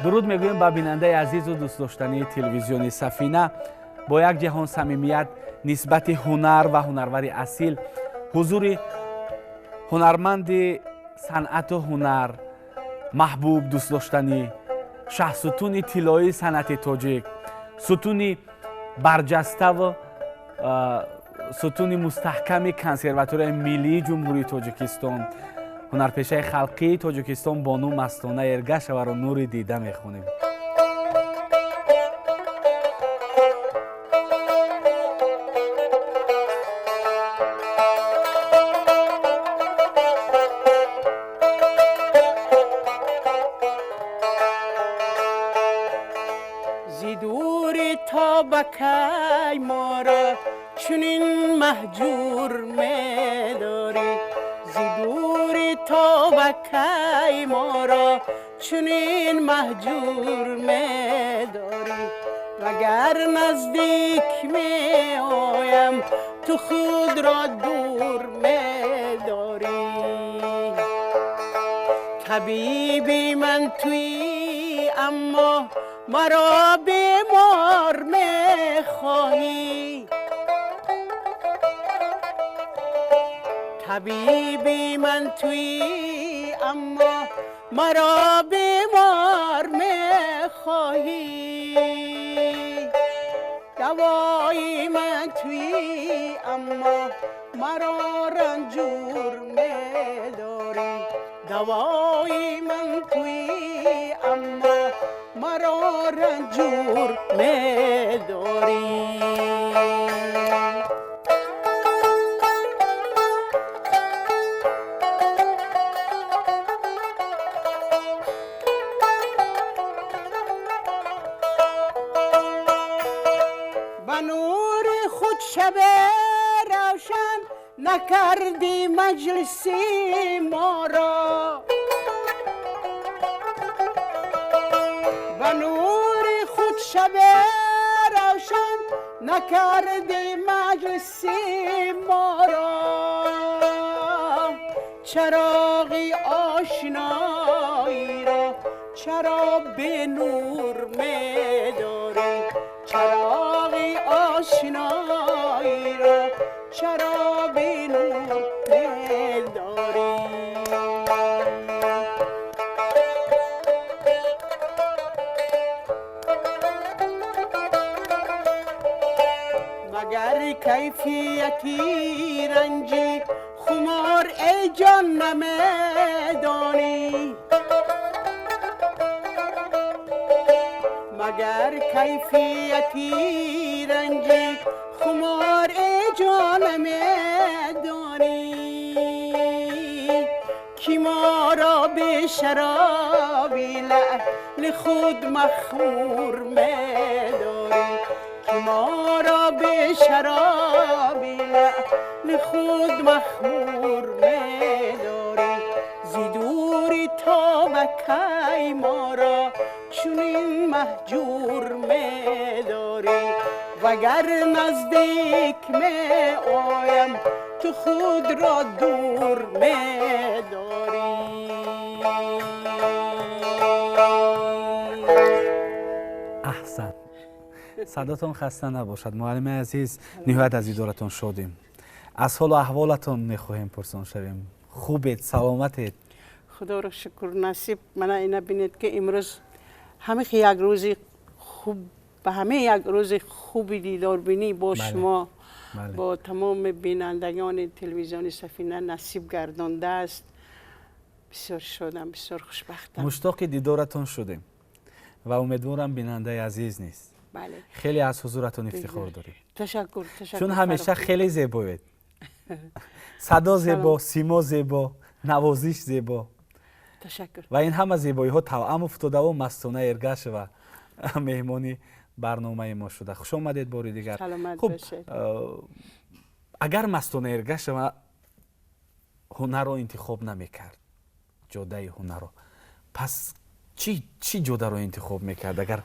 درود میگویم با بیننده عزیز و دوست داشتنی تلویزیون سفینه. با یک جهان صمیمیت نسبت هنر و هنرور اصیل، حضور هنرمند صنعت و هنر محبوب دوست داشتنی، شهرستون طلایی صنعت تاجیک، ستون برجسته و ستون مستحکم کنسرواتوری ملی جمهوری تاجیکستان، هنرپیشه خلقی تاجیکستان بانو مستانه ارگشوا را نور دیده میخونیم. زیدوری تا بکی ما را چنین محجور می‌داری، زیدوری تا بکی ما را چنین محجور می‌داری. وگر نزدیک می آیم تو خود را دور می‌داری. طبیبی من تویی اما مرا بیمار می‌خواهی، طبیبی من تویی اما مرا بیمار می‌خواهی. دوایی من تویی اما مرا رنجور می‌داری، دوایی من تویی اما مرا رنجور می‌داری. به نور خود شب روشن نکردی مجلسی ما را، به نور خود شب روشن نکردی مجلسی ما را. چراغی آشنایی را چرا به نور می‌داری، چراغی آشنایی را چرا به نور می‌داری. مگر کیفیتی رنجی خمار ای جان نمی‌دانی، مگر کیفیتی رنجی خمار ای جان نمی‌دانی. کی ما را به شرابی لعل خود مخمور می‌داری، کی ما را به شرابی لعل خود مخمور می‌داری. زیدوری تا بکی ما را چنین محجور می‌داری. وگر نزدیک می آیم تو خود را دور می‌داری. احسن، صداتون خسته نباشد معلم عزیز. نهایت از دیدارتون شدیم. از حال و احوالتون میخواهیم پرسان شویم. خوبید؟ سلامتید؟ خدا را شکر. نصیب من اینا بینید که امروز همه یک روزی خوب به همه یک روز خوبی دیدار بینی با شما، با تمام بینندگان تلویزیون سفینه نصیب گردانده است. بسیار شادم، بسیار خوشبختم. مشتاق دیدارتون شدیم و امیدوارم بیننده عزیز نیست. بله. خیلی از حضورتون افتخار داریم. تشکر. چون همیشه خیلی زیبایید. صدا زیبا، سیما زیبا، نوازش زیبا. تشکر. و این همه زیبایی ها توأم افتاده و مستانه ارگش و مهمانی برنامه ما شده. خوش آمدید باری دیگر. سلامت خب باشید. اگر مستانه ارگش و هنر رو انتخاب نمیکرد، جاده هنر رو، پس چی جاده رو انتخاب میکرد؟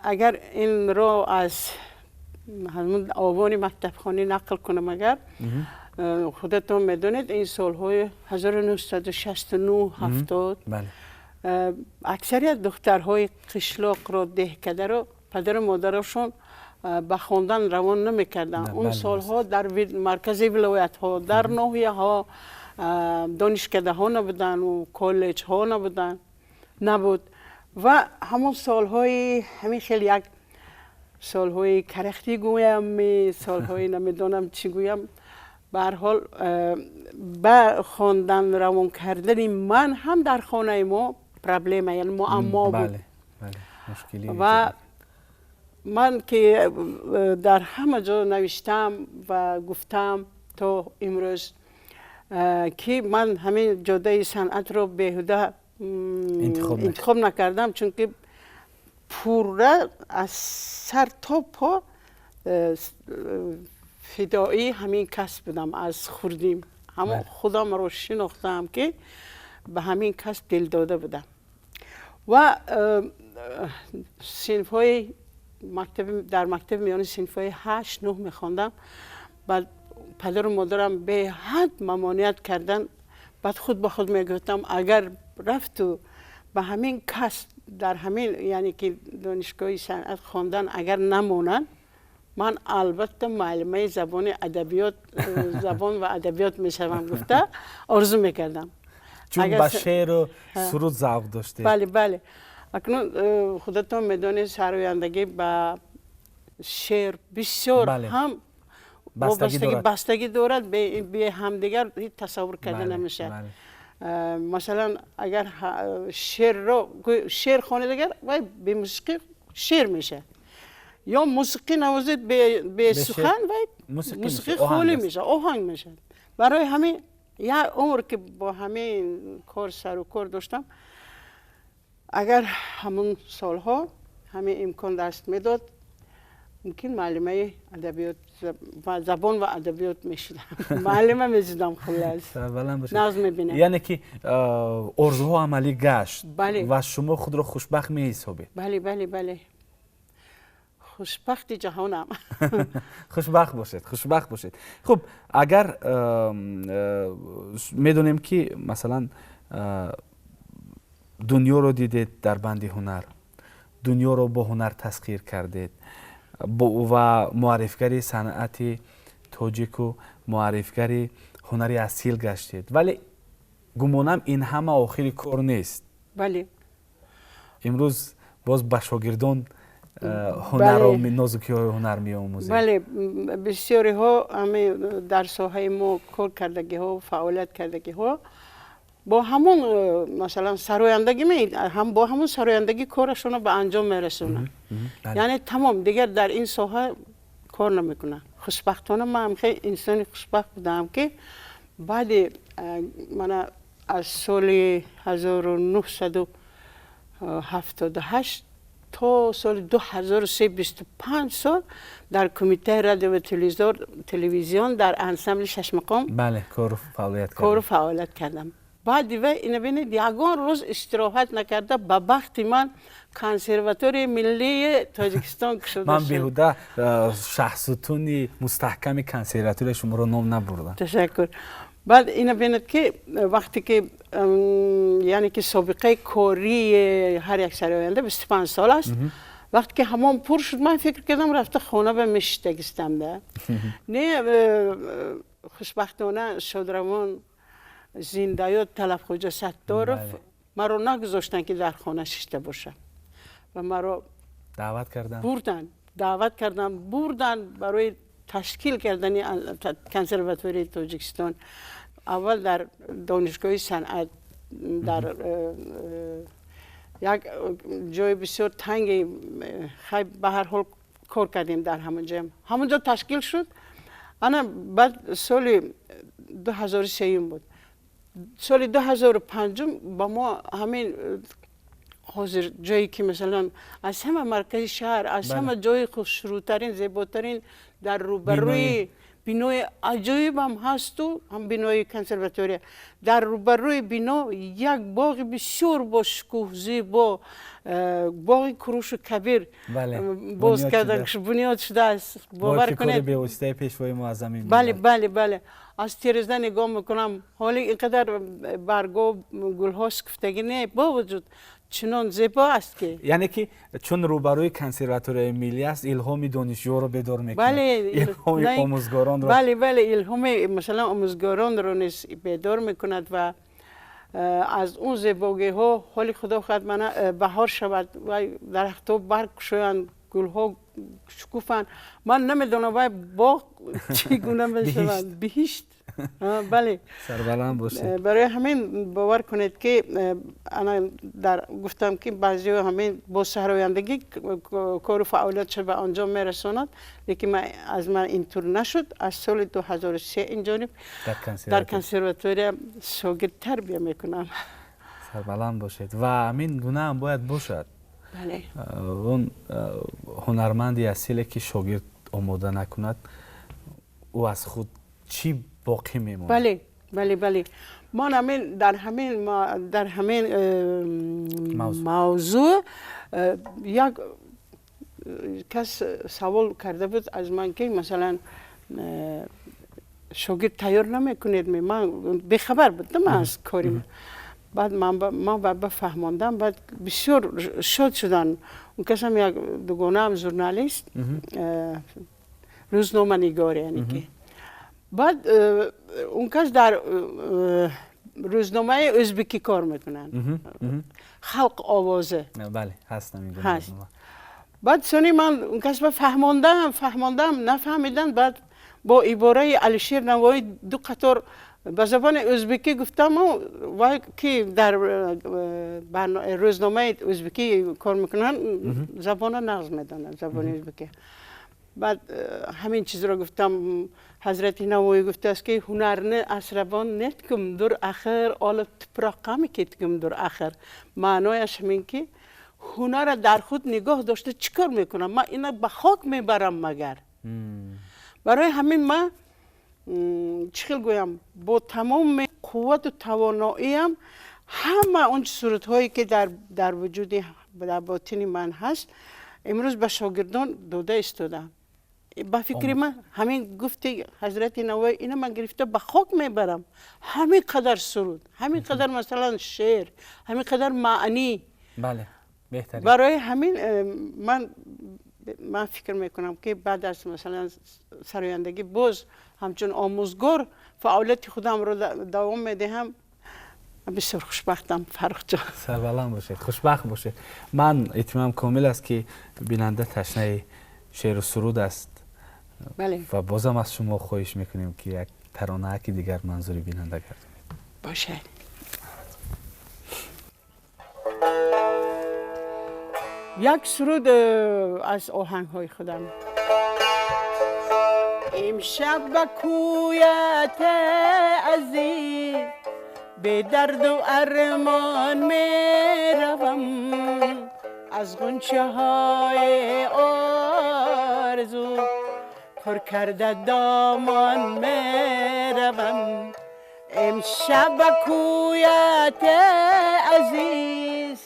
اگر این رو از همون آوان مکتب خانه نقل کنم، اگر خودتون میدونید این سالهای 1969 70 اکثریت دخترهای قشلاق رو دهکده رو پدر و مادرشون به خواندن روان نمیکردن. اون سالها در مرکز ولایت ها، در ناحیه ها دانشکده ها نبودن و کالج ها نبود و همون سالهای همین خیلی یک سالهای کرختی گویم، سالهای نمیدونم چی گویم، به هر حال به خواندن روان کردن من هم در خانه ما پرابلم، یعنی معما بود. بله مشکلی. و من که در همه جا نوشتم و گفتم تا امروز که من همین جاده صنعت رو بیهوده انتخاب نکردم، چون که پوره از سر تا پا فدایی همین کسب بودم. از خوردیم همون خودم رو شناختم که به همین کسب دل داده بودم و صنف های در مکتب میان صنف های 8-9 میخواندم. بعد پدر و مادرم به حد ممانعت کردن. بعد خود به خود میگفتم اگر رفت و به همین کسب در همین یعنی که دانشگاه صنعت خواندن اگر نمونن، من البته معلمه زبان و ادبیات میشوم گفته آرزو میکردم. چون با شعر و سرود ذوق داشته. بله اکنون خودتون میدونید سرآیندگی با شعر بسیار هم بستگی دارد، به همدیگر تصور کرده نمیشه. مثلا اگر شعر خوانید و به موسیقی شعر میشه، یا موسیقی نوازید به سخن و موسیقی خالی میشه، آهنگ میشه. برای همین یا عمر که با همین کار سر و کار داشتم، اگر همون سالها همین امکان دست میداد ممکن معلمه ادبیات و زبان و ادبیات میشدم، معلمه میشدم. خلاص نظم میبینم، یعنی که آرزوها عملی گشت. و شما خود را خوشبخت میحسابید. بله خوشبخت جهانم. خوشبخت باشید. خب اگر میدونیم که مثلا دنیا رو دیدید در بند هنر، دنیا رو با هنر تسخیر کردید و معرفگری صنعت تاجیک و معرفگری هنری اصیل گشتید، ولی گمانم این همه آخری کار نیست. بله امروز باز به شاگردان هنر و نازکی های هنر می آموزید. بله بسیاری ها همه در ساحه ما کار کردگی ها و فعالیت کردگی ها با همون مثلا سرایندگی با همون سرایندگی کارشون رو به انجام میرسونن. یعنی تمام دیگر در این ساحه کار نمیکنن. خوشبختانه من خیلی انسانی خوشبخت بودم که بعد من از سال 1978 تا سال 2003 25 سال در کمیته رادیو و تلویزیون در انسمبل شش مقام کار فعالیت کردم. بعد اینو ببینید یگان روز استراحت نکرده به بخت من کنسرواتوری ملی تاجیکستان شده. من بیهوده شخصیتونی مستحکم کنسرواتوری شما رو نام نبردم. تشکر. بعد اینو ببینید که وقتی که یعنی که سابقه کاری هر یک سراینده 25 سال است، وقتی که همون پر شد من فکر کردم رفته خانه به مشتگستم ده. نه خوشبختانه شادروان زندایات طلب خوجه ستارف مرا نگذاشتن که در خانه ششته باشم و مرا دعوت کردن بردن برای تشکیل کردن کنسرواتوری تاجیکستان. اول در دانشگاه صنعت در یک جای بسیار تنگ به هر حال کار کردیم در همونجا تشکیل شد. انا بعد سال 2003 بود. سال 2005 با ما همین حاضر جایی که مثلا از همه مرکز شهر، از همه جای خوشروترین زیباترین در روبروی بینای عجیب هم هست و هم بینای کنسرواتوری. در روبروی بنا یک باغ بسیار با شکوه زیبا، باغ کروش کبیر باز کردن، بنیاد شده است. باور کنید به واسطه پیشوای معظم ملت. بله بله بله. از تیرزده نگاه میکنم، حالا اینقدر برگا گل ها شکفتگی نه، با وجود چنان زیبا است که یعنی که چون روبروی کنسرواتوری ملی است، الهام دانشجو رو بیدار میکنه. بله، الهام آموزگاران رو. بله بله، الهام مثلا آموزگاران رو نیز بیدار میکند و از اون زیبایی ها حالی خدا خواهد من بهار شود و درخت ها برگ شویند، گل ها شکوفند. من نمیدونم وای باغ چگونه میشود، بهشت. بله، سربلند باشه. برای همین باور کنید که انا گفتم که بعضی همین با شهروندگی کار و فعالیت شد به آنجا میرساند، لیکن از من اینطور نشد. از سال 2003 اینجانب در کنسرواتوری شاگرد تربیت میکنم. سربلند باشید و همین گونه هم باید باشد. بله. اون هنرمندی اصیلی که شاگرد آماده نکند، او از خود چی باقی میمونه؟ بله بله بله. ما در همین موضوع یک کس سوال کرده بود از من که مثلا شاگرد تیار نمیکنید. من بخبر بودم از کاریم. بعد من بفهماندم، بعد بسیار شاد شدن. اون کس هم یک دوگانه هم ژورنالیست، روزنامه نگار، یعنی که بعد اون کس در روزنامه ازبکی کار میکنن، خلق آوازه. بله هستم. هست. بعد سونی من اون کس فهماندم نفهمیدن. بعد با عباره علیشیر نوایی دو قطار به زبان ازبکی گفتم و که در روزنامه ازبکی کار میکنن زبان نغز میدانن، زبان ازبکی. بعد همین چیز را گفتم. حضرت نوایی گفته است که هنرنه اسربان نتکم در آخر آل تپراقامی کتکم در آخر. معنایش همین که هنر در خود نگاه داشته چیکار میکنم، من اینا به خاک میبرم مگر. برای همین من چخیل گویم با تمام قوت و تواناییم همه اون صورت هایی که در وجود در باطن من هست امروز به شاگردان داده استادم. با فکر من همین گفته حضرت نوایی اینا من گرفته به خاک میبرم. همین قدر سرود، همین قدر مثلا شعر، همین قدر معنی. بله بهتره. برای همین من فکر میکنم که بعد از مثلا سرایندگی باز همچون آموزگار فعالیت خودم رو دوام میدهم. بسیار خوشبختم فرخ جان. سربلند باشید، خوشبخت باشید. من اطمینانم کامل است که بیننده تشنه شعر و سرود است. بله. و بازم از شما خواهش میکنیم که یک ترانه که دیگر منظور بیننده گردونید. باشه. یک سرود از آهنگ های خودم. امشب به کویت عزیز به درد و ارمان می روم، از غنچه های آرزو پر کرده دامان می روم. امشب به کویت عزیز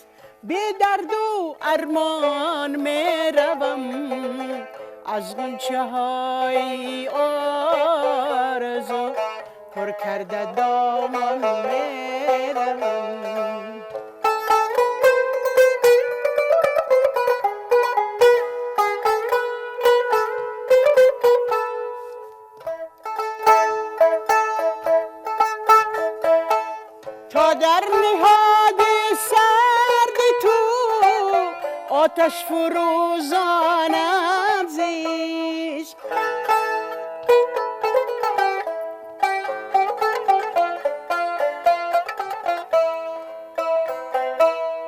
به درد و ارمان می روم، از غنچه های آرزو پر کرده دامان می روم. تا در نهاد سرد تو آتش فروزانم زیست،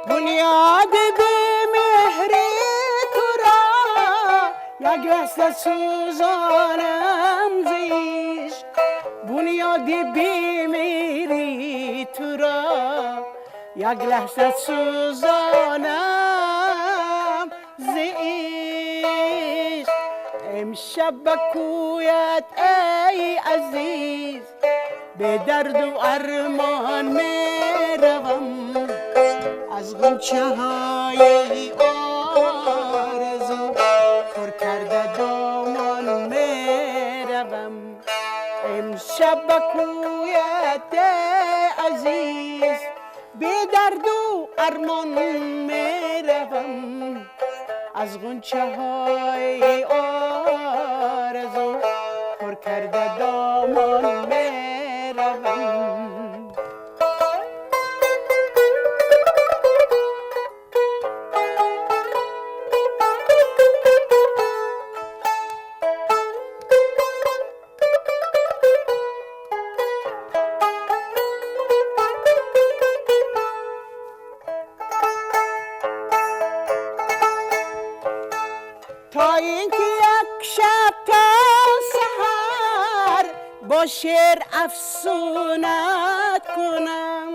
بنیاد بی‌مهری تو را یک لحظه سوزانم زیست، بنیاد بی‌مهری تو را یک لحظه سوزانم زیست. امشب به کویت ای عزیز به درد و ارمان می روم از غنچه های آرزو پر کرده دامان می روم امشب به کویت عزیز به درد و ارمان می روم از غنچه های آرزو پر کرده دامان می روم تا اینکه یک شب تا سحر با شعر افسونت کنم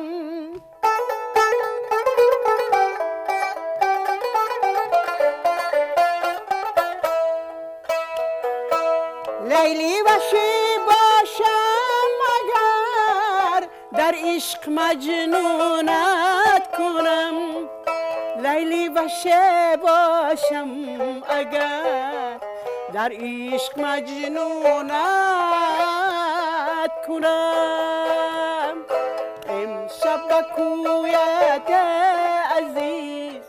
لیلی وحشی باشم اگر در عشق مجنونت کنم لیلی وحشی باشم اگر در عشق مجنونت کنم امشب به کویت عزیز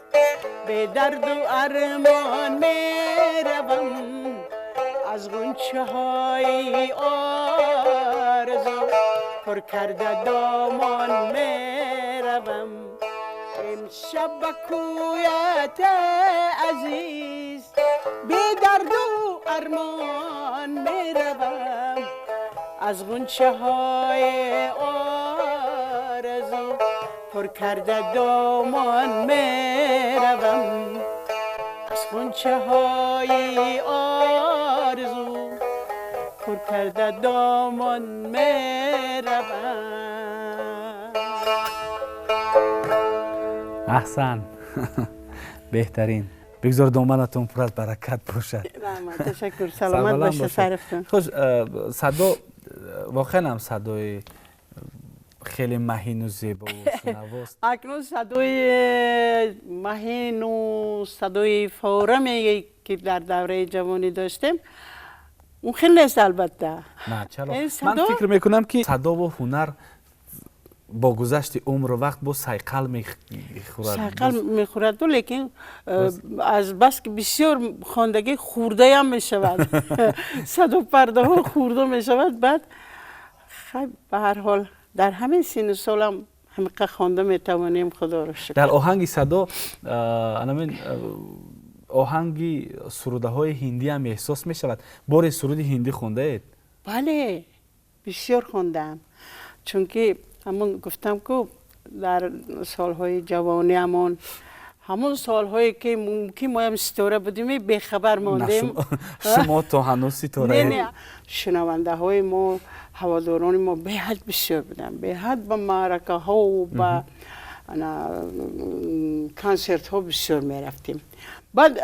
به درد و ارمان می روم از غنچه های آرزو پر کرده دامان می روم امشب به کویت عزیز به درد و ارمان می روم از غنچه های آرزو پر کرده دامان می روم از غنچه های آرزو پر کرده دامان می روم احسن بهترین بگذار دامنتون پر از برکت باشد تشکر سلامت باشه سرفتون خوش صدا واقعا هم صدای خیلی مهین و زیبا و شنواست اکنون صدای مهین و صدای فورمی که در دوره جوانی داشتیم اون خیلی نیست البته نه چرا من فکر میکنم که صدا و هنر با گذشت عمر و وقت با سیقل میخورد سیقل میخورد لیکن از بس که بسیار خواندگی خورده هم میشود صدا پرده ها خورده میشود بعد خیلی به هر حال در همین سن سالم همینقدر خوانده میتوانیم خدا رو شکر در آهنگ صدا آهنگی سروده های هندی هم احساس میشود بار سرود هندی خونده اید؟ بله بسیار خوندم چون که همون گفتم که در سالهای جوانی همون سالهایی که ممکن ما هم ستاره بودیم بیخبر ماندیم شما تا هنوز ستاره نه شنونده های ما هواداران ما به حد بسیار بودن به حد به معرکه ها و به کنسرت ها بسیار می رفتیم بعد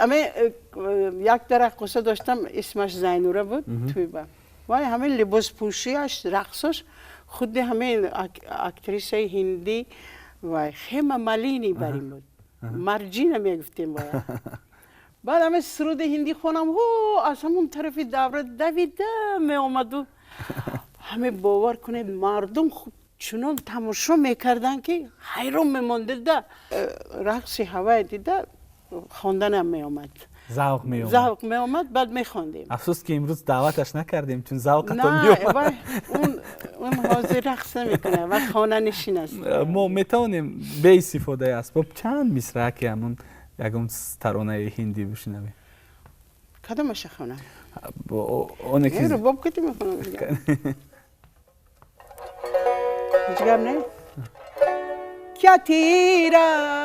یک درخت قصه داشتم اسمش زینوره بود توی با وای همین لباس پوشیش رقصش خود همین اکتریس هندی و خیمه ملینی بریم بود مرجین می گفتیم باید بعد همین سرود هندی خونم از همون طرف دوره دویده می آمد و همه باور کنید مردم چنان تماشا میکردن که حیران میمانده ده رقص هوای دیده خواندنم می آمد ذوق می آمد بعد می خواندیم افسوس که امروز دعوتش نکردیم چون ذوقتون می آمد اون حاضر رقص نمیکنه و خانه نشین است ما میتونیم به استفاده اسباب چند مصرع که همون یکم ترانه هندی بشنویم کدومش خونم اون که رباب کتی میخونم جگر نه کیا تیرا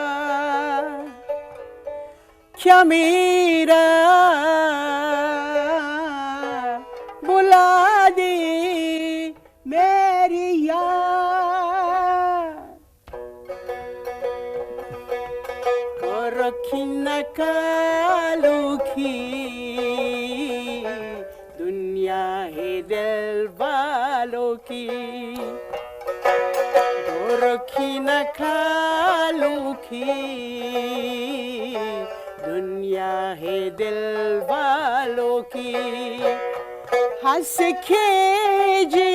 کیا میرا بلا دی میری یار رکی نکالو کی دنیا ہے دل والوں کی گورو کی نکالوں کی دنیا ہے دل والوں کی ہنس کھیجے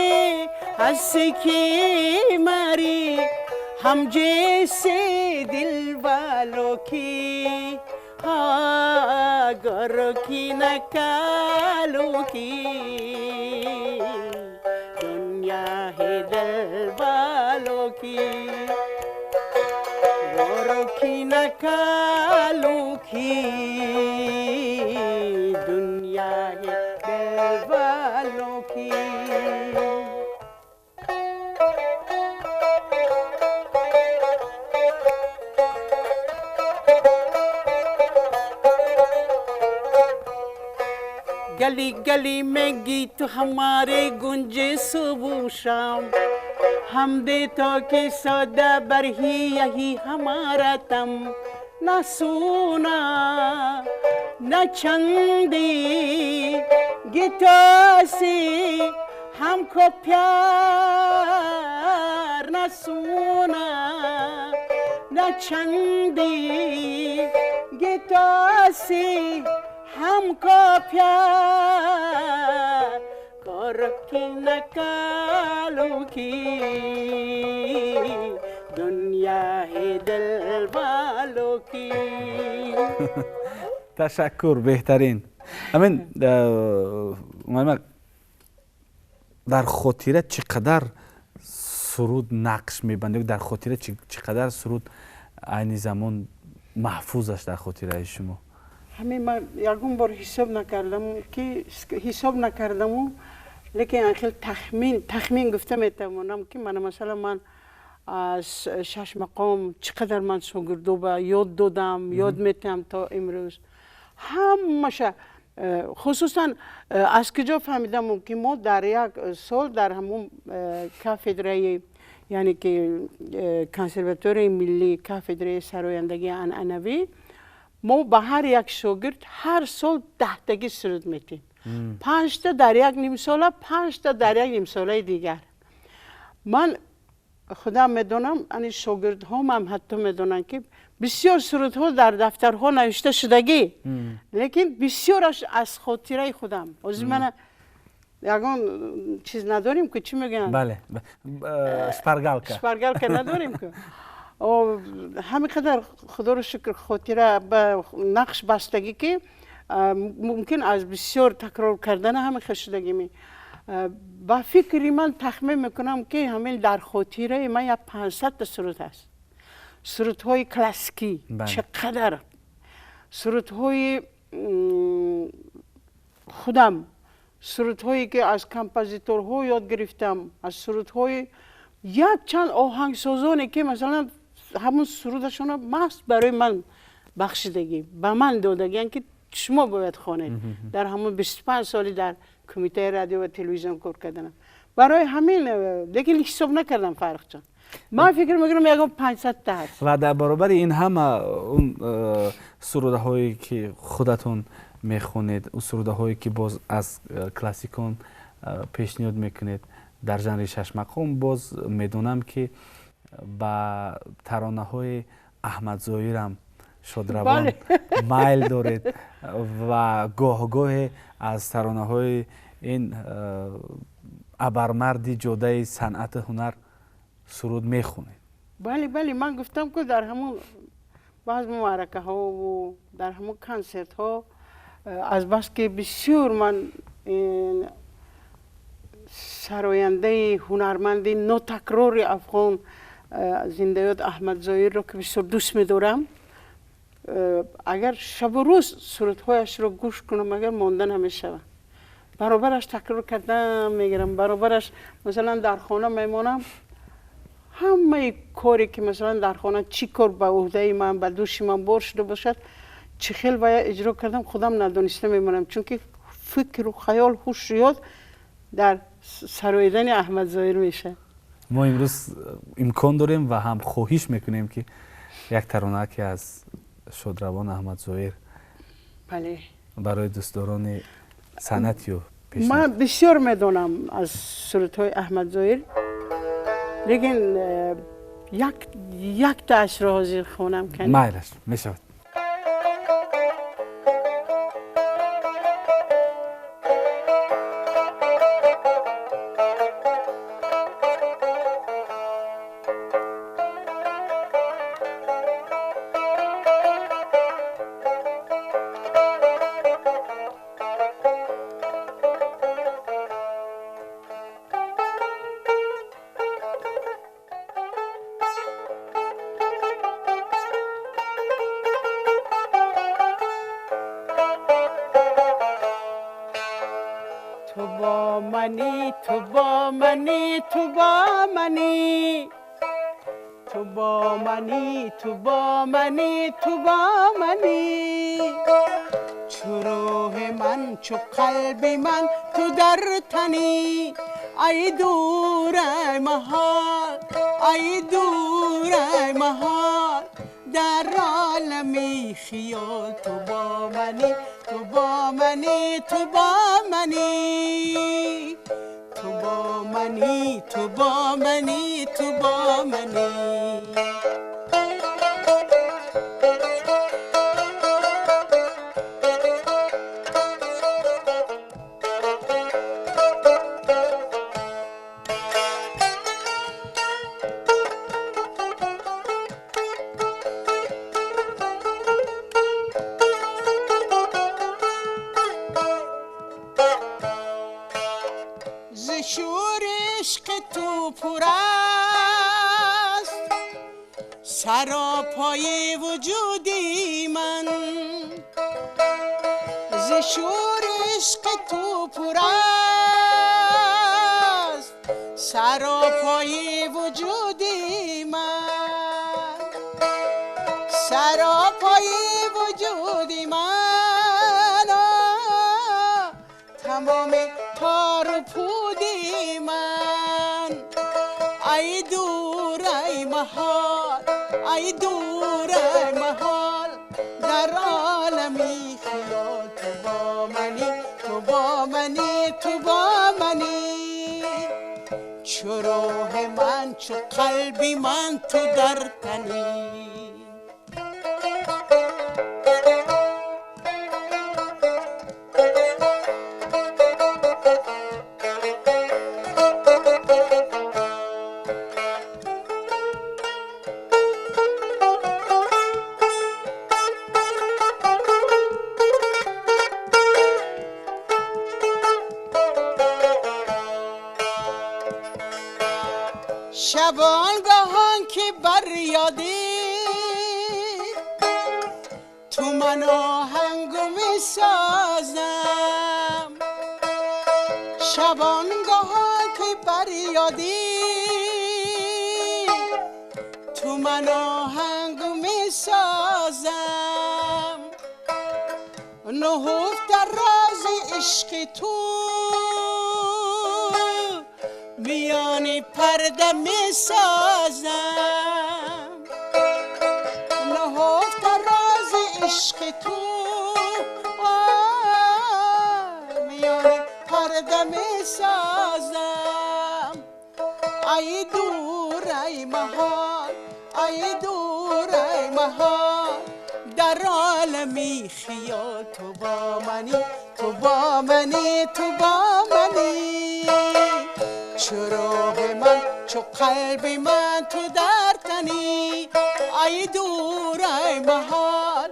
ہنس کے ماری ہم جیسے دل والوں کی گورو کی نکالوں کی دنیا ہے دل والوں کی گورو کی نکالوں کی دنیا ہے دل والوں کی گلی گلی میں گیت ہمارے گنجے صبح شام ہم دیتوں کے سودا برہی یہی ہمارا تم نہ سونا نہ چندی گیتوں سے ہم کو پیار نہ سونا نہ چندی گیتوں سے ہم کو پیار گورو کی نکالوں کی دنیا ہے دل والوں کی تشکر بهترین امین معلومه در خاطره چقدر سرود نقش میبنده در خاطره چقدر سرود عین زمان محفوظ است در خاطره شما همین من یکم بار حساب نکردم لیکن خیلی تخمین گفته میتوانم که مثلا من از 6 مقام چقدر من شاگردو یاد دادم یاد میتونم تا امروز همشه خصوصا از کجا فهمیدم که ما در یک سال در همون کافدره یعنی که کنسرواتوار ملی کافدره سرایندگی عنعنوی ما به هر یک شاگرد هر سال 10 تایی سرود میتیم 5 تا در یک نیم ساله 5 تا در یک نیم ساله دیگر من خودم میدونم این شاگردها هم حتی میدونن که بسیار سرودها در دفترها نوشته شدگی لیکن بسیارش از خاطره خودم از من یگان چیز نداریم که چی میگن بله شپرگالکا نداریم که همین قدر خدا رو شکر خاطره به نقش بستگی که ممکن از بسیار تکرار کردن همین خشدگی می با فکری من تخمین میکنم که همین در خاطره من یا 500 تا سرود هست سرودهای کلاسیکی چقدر سرودهای خودم سرودهایی که از کمپوزیتورها یاد گرفتم از سرودهای یک چند آهنگسازانی که مثلا همون سرودشون محض برای من بخشیدگی به من دادگی یعنی که شما باید خوانید در همون 25 سالی در کمیته رادیو و تلویزیون کار کردم برای همین لیکن حساب نکردم فرق چون من فکر میکنم یکم 500 تا هست و در برابر این همه اون سروده هایی که خودتون میخونید اون سروده هایی که باز از کلاسیکون پیشنهاد میکنید در ژانر 6 مقام باز میدونم که با ترانه های احمد ظاهر هم شادروان مایل دارید و گاه از ترانه های این ابرمردی جوده صنعت هنر سرود میخونید بله من گفتم که در همون بعض معرکه ها و در همون کنسرت ها از بس که بسیار من سراینده هنرمندی نوتکرار افغان زنده یاد احمد ظاهر رو که بسیار دوست می‌دارم اگر شب و روز سرودهایش رو گوش کنم اگر ماندن همیشه برابرش تکرار کردم میگیرم برابرش مثلا در خانه میمونم همه کاری که مثلا در خانه چی کار به عهده من به دوش من بار شده باشد چه خیلی باید اجرا کردم خودم ندانسته میمونم چون که فکر و خیال هوش یاد در سراییدن احمد ظاهر میشه ما امروز امکان داریم و هم خواهش میکنیم که یک ترانه که از شادروان احمد ظاهر بله برای دوستداران صنعت رو من بسیار میدونم از سرودهای احمد ظاهر، لیکن یک تا اشر حاضر خونم کنیم. مایلش میشود. تو با منی، تو با منی، تو با منی، تو با منی، تو با منی، تو با منی، چو روح من، چو قلب من، تو در تنی، ای دور ای محال، ای دور ای محال، در عالمی خیال، تو با منی، تو با منی، تو با منی، تو با منی، تو با منی، تو با منی. ز شور عشق تو پر است سراپای وجودی من، ز شور عشق تو پر است سراپای وجودی من، سراپای وجودی من، تمام تار و پودی من، ای دور ای محال، ای دور ای محال، در عالمی خیال، تو با منی، تو با منی، تو با منی، چو روح من، چو قلبی من، تو در تنی. شبانگاهان که بر یادی تو من آهنگو می سازم، شبانگاهان که بر یادی تو من آهنگو می سازم، نهفت در راز عشق تو میان پرده می سازم، نهفت راز عشق تو میان پرده می سازم، ای دور ای محال، ای دور ای محال، در عالمی خیال، تو با منی، تو با منی، تو با منی، چو روح من، چو قلب من، تو در تنی، ای دور ای محال،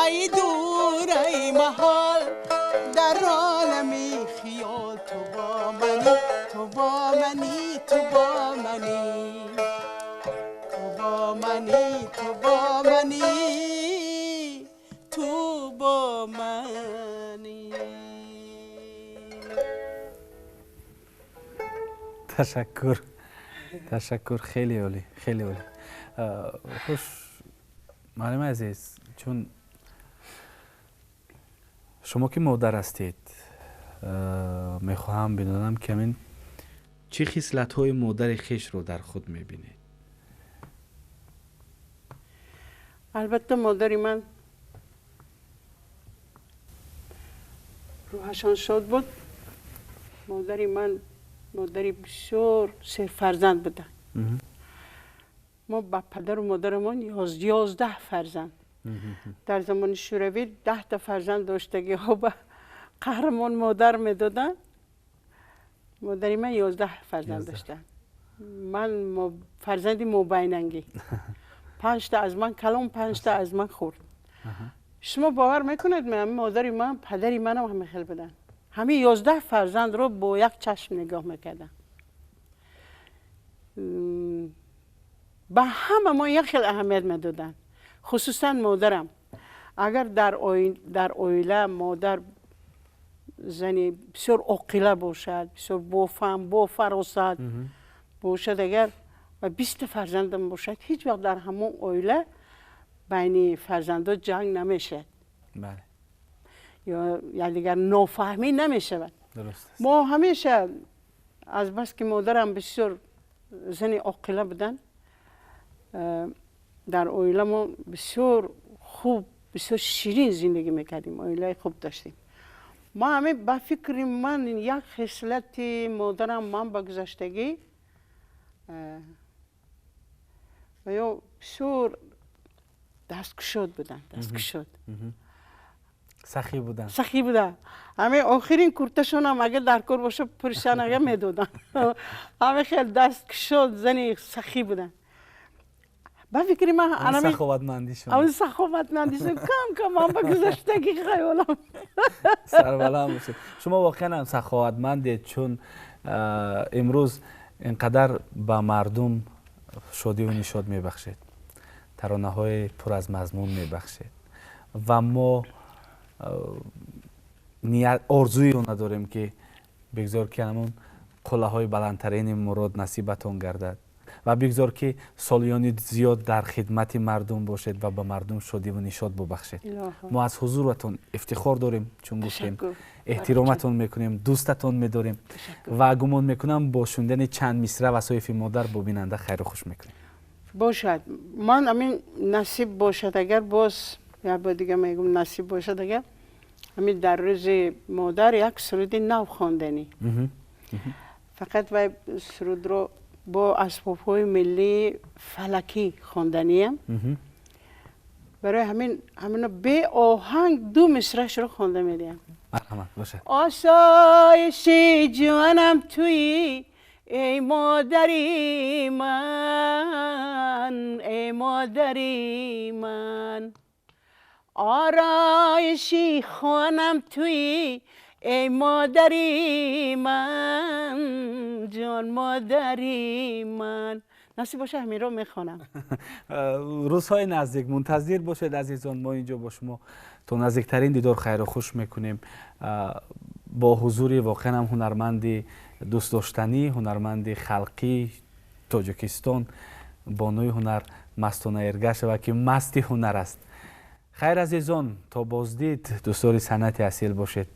ای دور ای محال، در عالمی خیال، تو با منی، تو با منی، تو با منی، تو با منی، تو با منی، تو با منی. تشکر، تشکر، خیلی عالی، خیلی عالی. خوش معلم عزیز، چون شما که مادر هستید میخواهم بدانم که من چه خصلت‌های مادر خویش رو در خود میبینید؟ البته مادری من روحشان شاد بود، مادری من مادری بسیار سرفرزند بودن. ما با پدر و مادرمان 11 فرزند. در زمان شوروی 10 تا فرزند داشتگی ها به قهرمان مادر میدادن. مادری من 11 فرزند داشتن. من فرزندی مبیننگی. 5 تا از من کلام، 5 تا از من خورد. شما باور میکنید مادری من پدری منم همه خیلی بدن. همه 11 فرزند رو با یک چشم نگاه میکردن. به همه ما یک خیلی اهمیت میدادن. خصوصا مادرم. اگر در عائله مادر زنی بسیار عاقله باشد، بسیار بافهم، با فراست باشد، اگر و 20 فرزندم باشد، هیچ وقت در همون عائله بین فرزندان جنگ نمیشه. بله. یا دیگر نافهمی نمیشه. درست. ما همیشه از بس که مادرم بسیار زن عاقله بودن، در عائله ما بسیار خوب، بسیار شیرین زندگی میکردیم. عائله خوب داشتیم. ما همه با فکر من یک خصلت مادرم من با گذشتگی و یا بسیار دستکشاد بودن. دستکشاد. سخی بودن. سخی بودن. همه آخرین کرتشون هم اگه در کار باشه پرشان اگه میدادن. همه خیلی دستکشاد زنی سخی بودن. با فکر من اون سخاوتمندیشون. اون سخاوتمندیشون کم من با گذشتگی خیالم. سربلند باشید. شما واقعا هم سخاوتمندید، چون امروز اینقدر با مردم شادی و نشاط میبخشید، ترانه های پر از مضمون میبخشید و ما نیت آرزویی رو نداریم که بگذار که همون قله های بلندترین مراد نصیبتون گردد و بگذار که سالیان زیاد در خدمت مردم باشید و به مردم شادی و نشاط ببخشید. ما از حضورتون افتخار داریم، چون گفتیم احترامتون میکنیم، دوستتون میداریم و گمان میکنم با شوندن چند مصرع وصایف مادر با بیننده خیر و خوش میکنیم. باشد. من همین نصیب باشد اگر باز یا با دیگه میگم نصیب باشد اگر همین در روز مادر یک سرود نو خواندنی. فقط و سرود رو با اسباب‌های ملی فلکی خواندنیم. برای همین به آهنگ 2 مصرعش رو خوانده میدیم. مرحمت باشه. آسایش جانم توی ای مادری من، ای مادری من، آرایشی خانم توی ای مادری من، جان مادری من. نصیب باشه همین رو میخوانم. روزهای نزدیک منتظر باشید عزیزان، ما اینجا با شما تا نزدیکترین دیدار خیر و خوش میکنیم. با حضور واقعا هم هنرمند دوست داشتنی، هنرمند خلقی تاجیکستان، بانوی هنر مستانه ارگش و که مستی هنر است. خیر عزیزان، تا بازدید دوستان صنعت اصیل باشید.